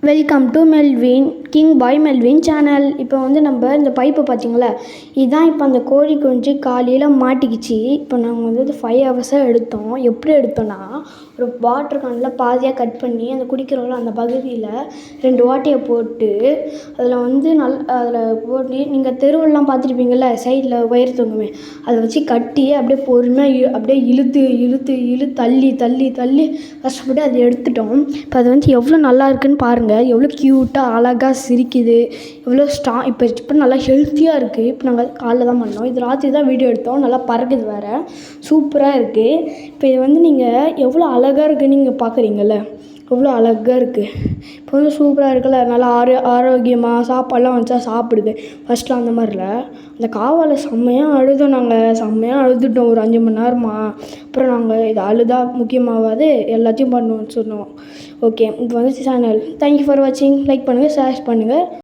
Welcome to Melvin king bye Melvin channel. இப்போ வந்து நம்ம இந்த பைப்பை பார்த்தீங்களா, இதுதான் இப்போ அந்த கோழி குஞ்சு காலையில் மாட்டிக்கிச்சு. இப்போ நாங்கள் வந்து 5 ஹவர்ஸாக எடுத்தோம். எப்படி எடுத்தோன்னா, ஒரு வாட்டர் கேனில் பாதியாக கட் பண்ணி அந்த குடிக்கிறோம்ல அந்த பகுதியில் 2 வாட்டையை போட்டு அதில் வந்து அதில் போட்டு நீங்கள் தெருவெல்லாம் பார்த்துருப்பீங்கள்ல, சைடில் ஒயர் தொங்குமே, அதை வச்சு கட்டி அப்படியே பொறுமையாக அப்படியே இழுத்து தள்ளி கஷ்டப்பட்டு அதை எடுத்துட்டோம். இப்போ அது வந்து எவ்வளோ நல்லா இருக்குன்னு பாருங்கள். எவ்வளோ க்யூட்டாக அழகாக சிரிக்குது, எவ்வளோ இப்போ நல்லா ஹெல்த்தியாக இருக்குது. இப்போ நாங்கள் காலைல தான் பண்ணோம், இது ராத்திரி தான் வீடியோ எடுத்தோம். நல்லா பறக்குது வேறு, சூப்பராக இருக்குது. இப்போ இது வந்து நீங்கள் எவ்வளோ அழகாக இருக்குன்னு நீங்கள் பார்க்குறீங்கள்ல, எவ்வளோ அழகாக இருக்குது. இப்போ வந்து சூப்பராக இருக்குல்ல, நல்லா ஆரோக்கியமாக சாப்பாடெலாம் வச்சா சாப்பிடுது. ஃபஸ்ட்லாம் அந்த மாதிரி இல்லை. அந்த காவாலை செம்மையாக அழுதுட்டோம் ஒரு 5 மணி நேரமாக. அப்புறம் நாங்கள் இது அழுதா முக்கியமாகாது, எல்லாத்தையும் பண்ணுவோம்னு சொன்னோம். ஓகே, இப்போ வந்து சேனல் தேங்க்யூ ஃபார் வாட்சிங். லைக் பண்ணுங்கள், ஷேர் பண்ணுங்கள்.